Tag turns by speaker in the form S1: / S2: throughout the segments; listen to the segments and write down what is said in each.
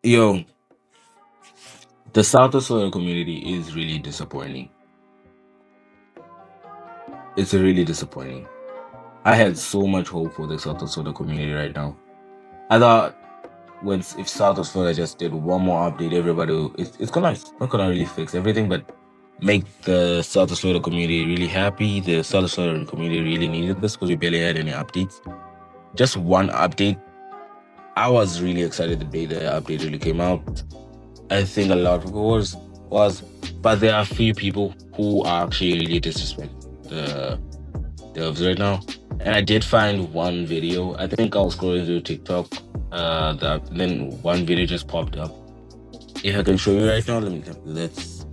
S1: Yo, the South Australia community is really disappointing. It's really disappointing. I had so much hope for the South Australia community right now. I thought if South Australia just did one more update, it's not gonna really fix everything, but make the South Australia community really happy. The South Australia community really needed this because we barely had any updates. Just one update. I was really excited the day the update really came out. I think a lot of it was, but there are a few people who are actually really disrespect the devs right now. And I did find one video. I think I was scrolling through TikTok. That then one video just popped up. If I can show you right now, let's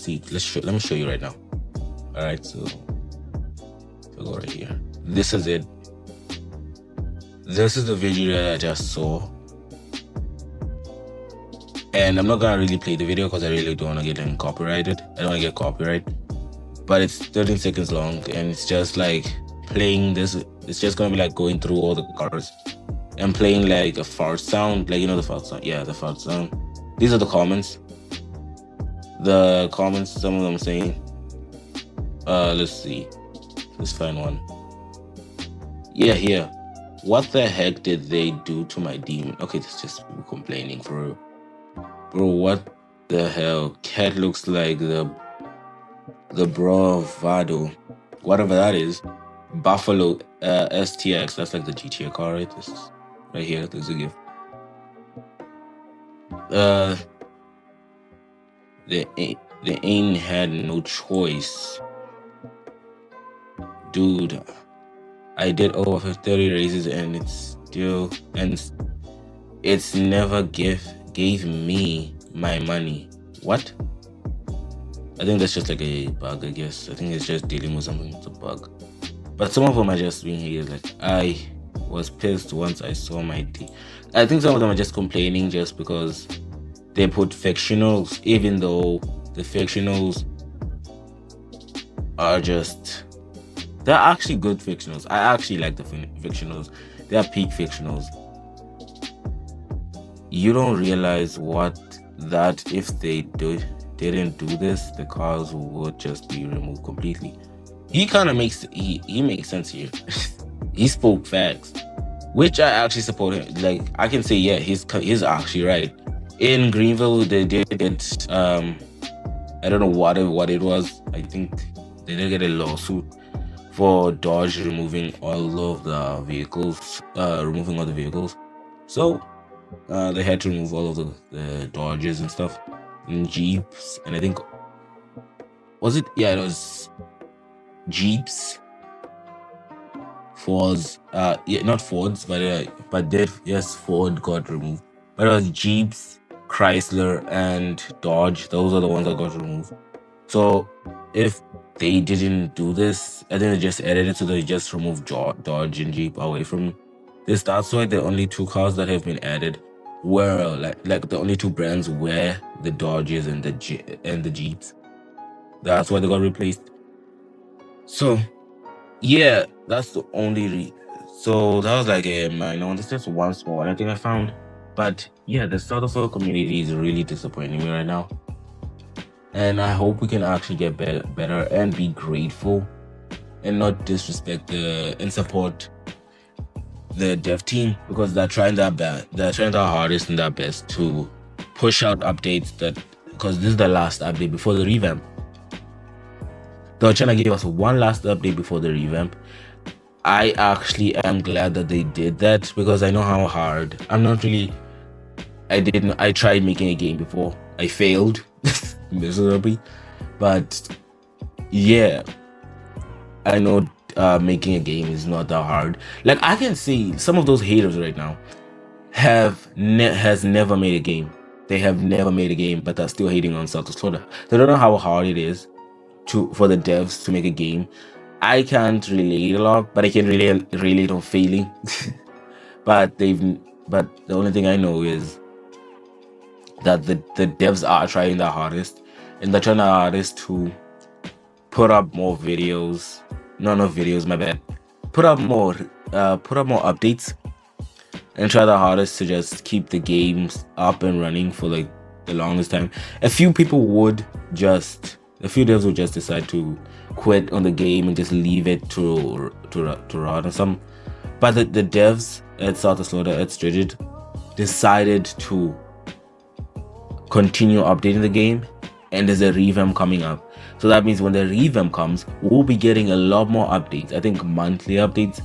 S1: see. Let me show you right now. All right, so go right here. This is it. This is the video that I just saw. And I'm not gonna really play the video because I really don't want to get copyrighted. I don't want to get copyright. But it's 13 seconds long, and it's just like playing this. It's just gonna be like going through all the cars and playing like a fart sound, like the fart sound. Yeah, the fart sound. These are the comments. The comments. Some of them saying, let's see. Let's find one. Yeah, here. What the heck did they do to my demon? Okay, this is just people complaining for real. Bro, what the hell? Cat looks like the bravado, whatever that is. Buffalo STX. That's like the GTA car, right? This is right here. There's a gift. They ain't had no choice, dude. I did over 30 races and it's never gave me my money. What? I think that's just like a bug, I guess. I think it's just dealing with something. It's a bug. But some of them are just being here. Like, I was pissed once I saw my I think some of them are just complaining just because they put fictionals, even though the fictionals are they're actually good fictionals. I actually like the fictionals. They're peak fictionals. You don't realize that if they didn't do this, the cars would just be removed completely. He kind of makes sense here. He spoke facts, which I actually support him. Like, I can say, yeah, he's actually right. In Greenville, they did get I don't know what it was. I think they did get a lawsuit for Dodge removing all of the vehicles, So they had to remove all of the Dodges and stuff, and Jeeps, and I think it was Jeeps, Fords, not Fords, yes, Ford got removed, but it was Jeeps, Chrysler, and Dodge. Those are the ones that got removed. So if they didn't do this, I think they just added it, so they just removed Dodge and Jeep away from this. That's why the only two cars that have been added were like the only two brands were the Dodges and the Jeeps. That's why they got replaced. So yeah, that's the only so that was like a minor one. It's just one small one I think I found. But yeah, the South Australia community is really disappointing me right now. And I hope we can actually get better and be grateful and not disrespect and support the dev team, because they're trying their hardest and their best to push out updates because this is the last update before the revamp. They're trying to give us one last update before the revamp. I actually am glad that they did that, because I know how hard. I tried making a game before. I failed miserably. But yeah, I know making a game is not that hard. Like, I can see some of those haters right now has never made a game. They have never made a game, but they're still hating on South Australia. They don't know how hard it is for the devs to make a game. I can't relate a lot, but I can relate on failing. but the only thing I know is that the devs are trying their hardest, and they're trying their hardest to put up more videos. No, not videos, my bad. Put up more updates, and try their hardest to just keep the games up and running for like the longest time. A few devs would just decide to quit on the game and just leave it to rot. And some, but the devs at South Slaughter at Strigid decided to continue updating the game, and there's a revamp coming up. So that means when the revamp comes, we'll be getting a lot more updates. I think monthly updates,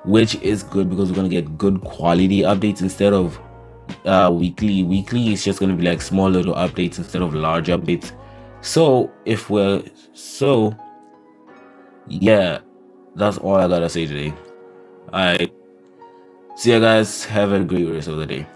S1: which is good because we're gonna get good quality updates instead of weekly. Weekly is just gonna be like small little updates instead of large updates. So yeah, that's all I gotta say today. I see you guys. Have a great rest of the day.